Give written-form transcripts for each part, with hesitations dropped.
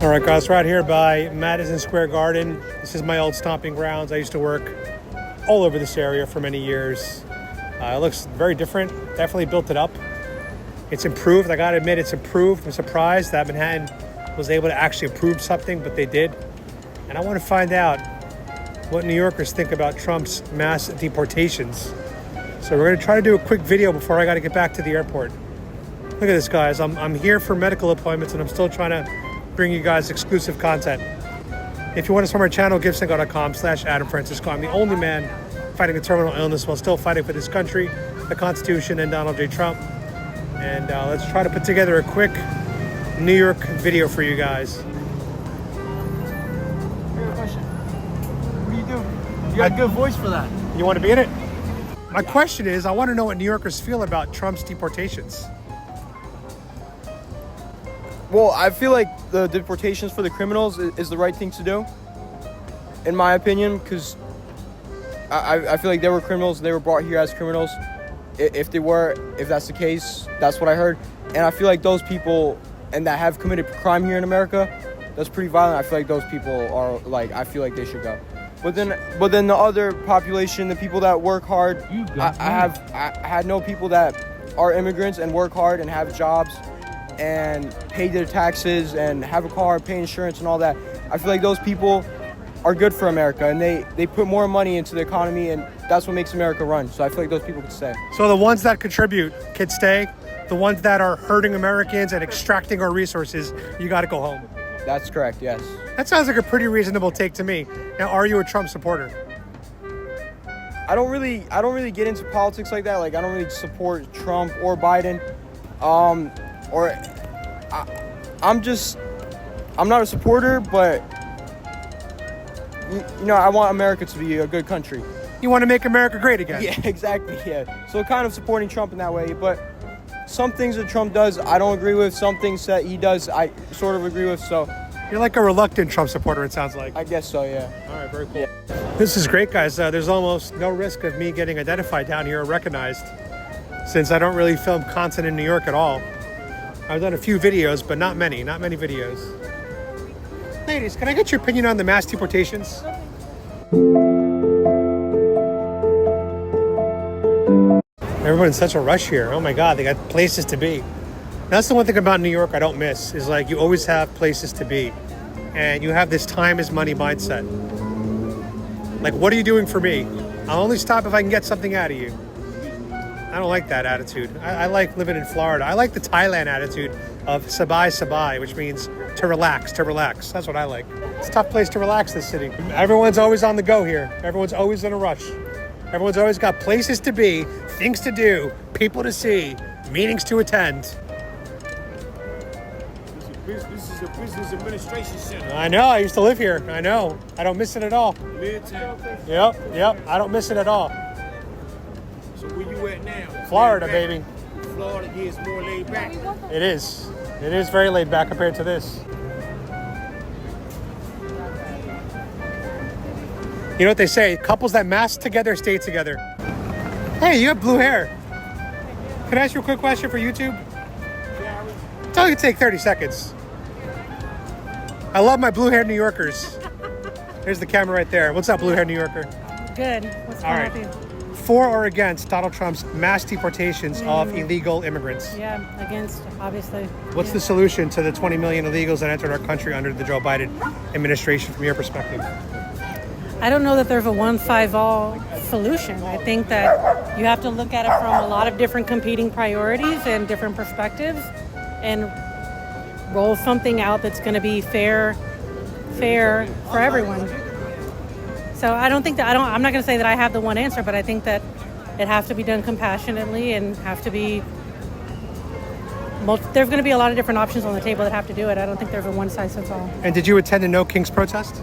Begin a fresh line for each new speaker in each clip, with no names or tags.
All right, guys, right here by Madison Square Garden. This is my old stomping grounds. I used to work all over this area for many years. It looks very different. Definitely built it up. It's improved. I gotta admit, it's improved. I'm surprised that Manhattan was able to actually improve something, but they did. And I want to find out what New Yorkers think about Trump's mass deportations. So we're gonna try to do a quick video before I gotta get back to the airport. Look at this, guys. I'm here for medical appointments, and I'm still trying to bring you guys exclusive content. If you want to support my channel, givesync.com/Adam Francisco. I'm the only man fighting a terminal illness while still fighting for this country, the Constitution, and Donald J. Trump. And let's try to put together a quick New York video for you guys.
Question. What do you do? You got a good voice for that.
You want to be in it? My question is, I want to know what New Yorkers feel about Trump's deportations.
Well, I feel like the deportations for the criminals is the right thing to do, in my opinion, because I feel like they were criminals. They were brought here as criminals. If that's the case, that's what I heard. And I feel like those people and that have committed crime here in America, that's pretty violent. I feel like those people are I feel like they should go. But then the other population, the people that work hard, I know people that are immigrants and work hard and have jobs and pay their taxes and have a car, pay insurance and all that. I feel like those people are good for America, and they put more money into the economy, and that's what makes America run. So I feel like those people could stay.
So the ones that contribute can stay. The ones that are hurting Americans and extracting our resources, you got to go home.
That's correct, yes.
That sounds like a pretty reasonable take to me. Now, are you a Trump supporter?
I don't really get into politics like that. Like, I don't really support Trump or Biden. I'm not a supporter, but I want America to be a good country.
You want to make America great again?
Yeah, exactly, yeah. So kind of supporting Trump in that way, but some things that Trump does, I don't agree with. Some things that he does, I sort of agree with, so.
You're like a reluctant Trump supporter, it sounds like.
I guess so, yeah.
All right, very cool.
Yeah.
This is great, guys. There's almost no risk of me getting identified down here or recognized, since I don't really film content in New York at all. I've done a few videos, but not many videos. Ladies, can I get your opinion on the mass deportations? Everyone's in such a rush here. Oh my God, they got places to be. That's the one thing about New York I don't miss, is like you always have places to be. And you have this time is money mindset. Like, what are you doing for me? I'll only stop if I can get something out of you. I don't like that attitude. I like living in Florida. I like the Thailand attitude of sabai sabai, which means to relax. That's what I like. It's a tough place to relax, this city. Everyone's always on the go here. Everyone's always in a rush. Everyone's always got places to be, things to do, people to see, meetings to attend.
This is a business administration center.
I know, I used to live here. I know. I don't miss it at all.
Midtown.
Yep. I don't miss it at all.
So where you at now?
Florida, baby.
Florida is more laid back.
It is. It is very laid back compared to this. You know what they say? Couples that mask together stay together. Hey, you have blue hair. Can I ask you a quick question for YouTube? It's only gonna take 30 seconds. I love my blue-haired New Yorkers. There's the camera right there. What's up, blue-haired New Yorker?
Good. What's going on with you?
For or against Donald Trump's mass deportations of illegal immigrants?
Yeah, against, obviously.
What's the solution to the 20 million illegals that entered our country under the Joe Biden administration from your perspective?
I don't know that there's a one-size-all solution. I think that you have to look at it from a lot of different competing priorities and different perspectives and roll something out that's going to be fair for everyone. So I don't think that, I'm not going to say that I have the one answer, but I think that it has to be done compassionately and have to be, there's going to be a lot of different options on the table that have to do it. I don't think there's a one-size-fits-all.
And did you attend a No Kings protest?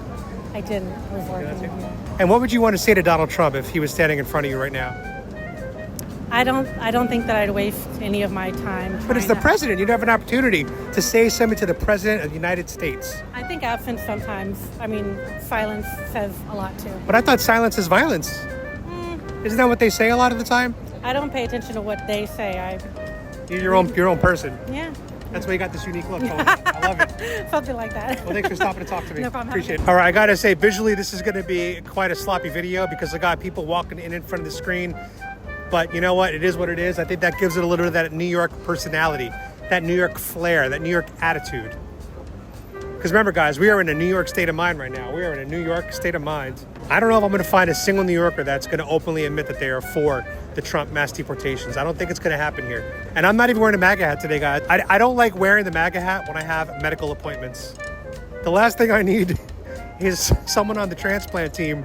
I didn't. I was working.
And what would you want to say to Donald Trump if he was standing in front of you right now?
I don't think that I'd waste any of my time.
But as the president, you'd have an opportunity to say something to the president of the United States.
I think absence sometimes, silence says a lot too.
But I thought silence is violence. Isn't that what they say a lot of the time?
I don't pay attention to what they say.
You're your own person.
Yeah.
That's why you got this unique look. I love it.
Something like that.
Well, thanks for stopping to talk to me.
No problem.
Appreciate it. All right, I gotta say, visually, this is gonna be quite a sloppy video because I got people walking in front of the screen. But you know what? It is what it is. I think that gives it a little bit of that New York personality, that New York flair, that New York attitude. Because remember, guys, we are in a New York state of mind right now. We are in a New York state of mind. I don't know if I'm going to find a single New Yorker that's going to openly admit that they are for the Trump mass deportations. I don't think it's going to happen here. And I'm not even wearing a MAGA hat today, guys. I don't like wearing the MAGA hat when I have medical appointments. The last thing I need is someone on the transplant team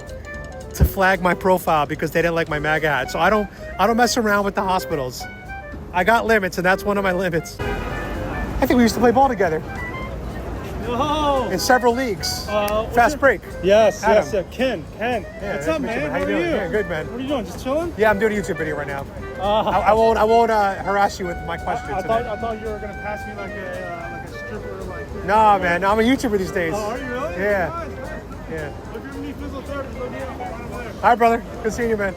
to flag my profile because they didn't like my MAGA hat. So I don't mess around with the hospitals. I got limits, and that's one of my limits. I think we used to play ball together.
No.
In several leagues. Fast break.
Yes,
Adam.
yes, Ken.
Yeah,
What's
nice
up,
to meet you,
man?
How you doing? Yeah, good, man.
What are you doing? Just chilling?
Yeah, I'm doing a YouTube video right now. I won't harass you with my questions.
I thought you were gonna pass me like a stripper, like.
No, man. I'm a YouTuber these days.
Oh, are you really?
Yeah.
Nice, nice.
Yeah.
If you're me, physical therapist, look here. Right over there.
Hi, brother. Good seeing you, man.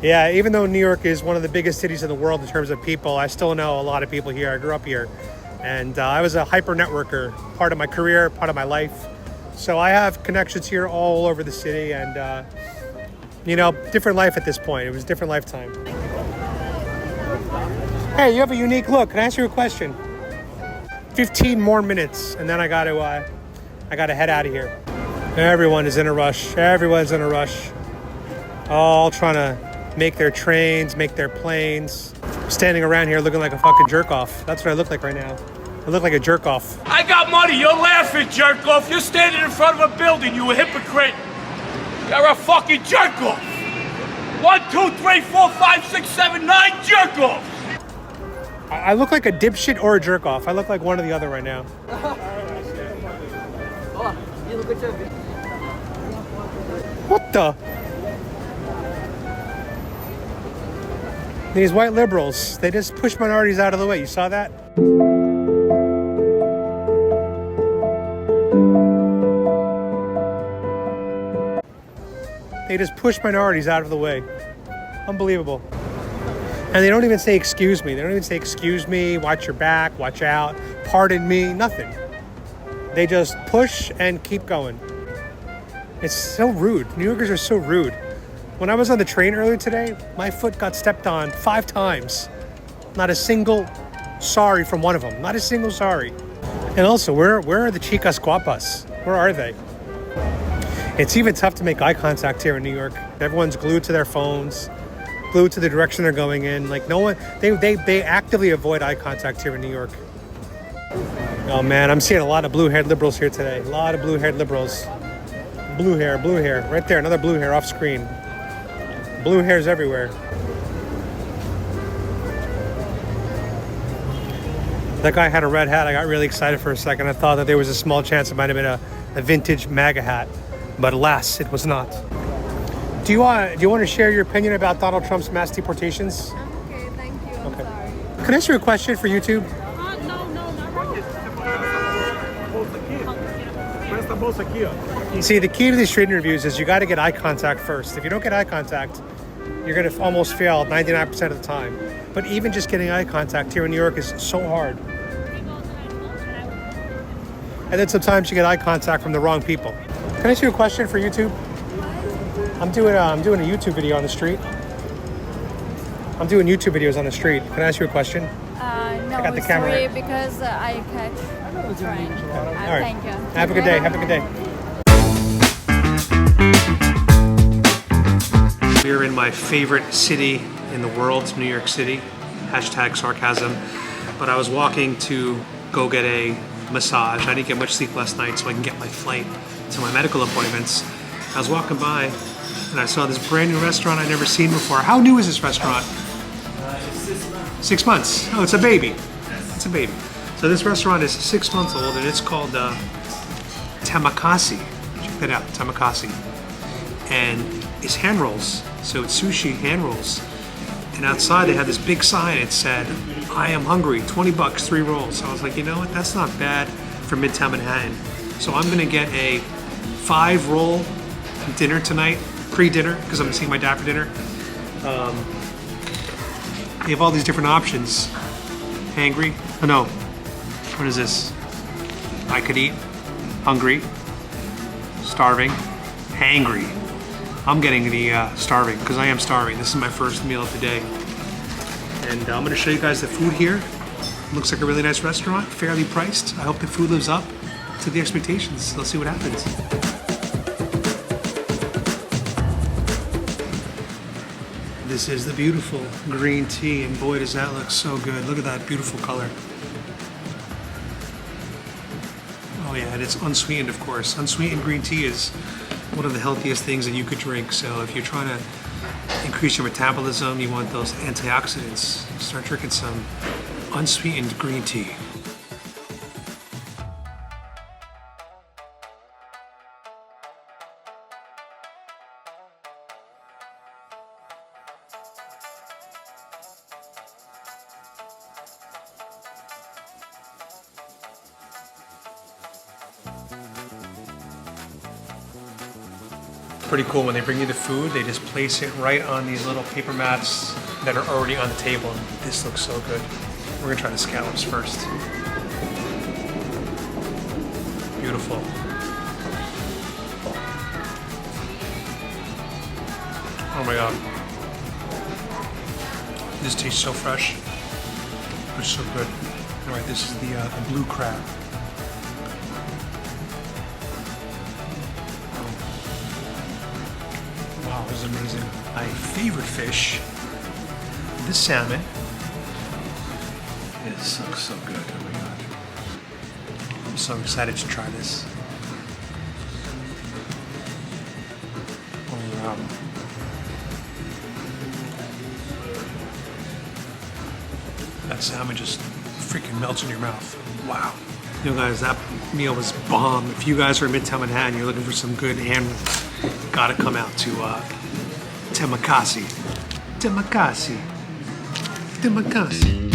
Yeah, even though New York is one of the biggest cities in the world in terms of people, I still know a lot of people here. I grew up here. And I was a hyper networker, part of my career, part of my life. So I have connections here all over the city and, you know, different life at this point. It was a different lifetime. Hey, you have a unique look. Can I ask you a question? 15 more minutes and then I gotta head out of here. Everyone is in a rush. Everyone's in a rush. All trying to make their trains, make their planes. Standing around here looking like a fucking jerk off. That's what I look like right now. I look like a jerk off.
I got money, you're laughing, jerk off. You're standing in front of a building, you a hypocrite. You're a fucking jerk off. 1, 2, 3, 4, 5, 6, 7, 9 jerk offs.
I look like a dipshit or a jerk off. I look like one or the other right now. What the? These white liberals, they just push minorities out of the way. You saw that? They just push minorities out of the way. Unbelievable. And they don't even say excuse me. They don't even say excuse me, watch your back, watch out, pardon me, nothing. They just push and keep going. It's so rude. New Yorkers are so rude. When I was on the train earlier today, my foot got stepped on 5 times. Not a single sorry from one of them. Not a single sorry. And also, where are the chicas guapas? Where are they? It's even tough to make eye contact here in New York. Everyone's glued to their phones, glued to the direction they're going in. Like no one, they actively avoid eye contact here in New York. Oh man, I'm seeing a lot of blue-haired liberals here today. A lot of blue-haired liberals. Blue hair, right there, another blue hair off screen. Blue hairs everywhere. That guy had a red hat. I got really excited for a second. I thought that there was a small chance it might have been a vintage MAGA hat, but alas, it was not. Do you want to share your opinion about Donald Trump's mass deportations?
I'm okay, thank you. I'm sorry.
Can I ask you a question for YouTube?
No, not right.
See, the key to these trade interviews is you got to get eye contact first. If you don't get eye contact, you're going to almost fail 99% of the time. But even just getting eye contact here in New York is so hard. And then sometimes you get eye contact from the wrong people. Can I ask you a question for YouTube? I'm doing a YouTube video on the street. I'm doing YouTube videos on the street. Can I ask you a question?
No,
got the camera.
sorry, because I catch train.
All right.
Thank you.
Have a good day. Have a good day. We're in my favorite city in the world, New York City. Hashtag sarcasm. But I was walking to go get a massage. I didn't get much sleep last night so I can get my flight to my medical appointments. I was walking by and I saw this brand new restaurant I'd never seen before. How new is this restaurant? 6 months. Oh, it's a baby. It's a baby. So this restaurant is 6 months old and it's called Temakase. Check that out, Temakase. And it's hand rolls. So it's sushi hand rolls. And outside they had this big sign. It said, "I am hungry, 20 bucks, 3 rolls." So I was like, you know what? That's not bad for Midtown Manhattan. So I'm gonna get a 5-roll dinner tonight, pre-dinner, because I'm seeing my dad for dinner. They have all these different options. hangry. Oh no, what is this? I could eat, hungry, starving, hangry. I'm getting the starving because I am starving. This is my first meal of the day. And I'm gonna show you guys the food here. Looks like a really nice restaurant, fairly priced. I hope the food lives up to the expectations. Let's see what happens. This is the beautiful green tea, and boy does that look so good. Look at that beautiful color. Oh yeah, and it's unsweetened, of course. Unsweetened green tea is one of the healthiest things that you could drink. So if you're trying to increase your metabolism, you want those antioxidants, start drinking some unsweetened green tea. Pretty cool when they bring you the food, they just place it right on these little paper mats that are already on the table. This looks so good. We're gonna try the scallops first. Beautiful. Oh my God. This tastes so fresh. It's so good. All right, this is the blue crab. Wow, this is amazing. My favorite fish, the salmon. This looks so good. Oh my God. I'm so excited to try this. Oh wow. That salmon just freaking melts in your mouth. Wow. You know guys, that meal was bomb. If you guys are in Midtown Manhattan, you're looking for some good animals, gotta come out to Temakase. Temakase. Temakase.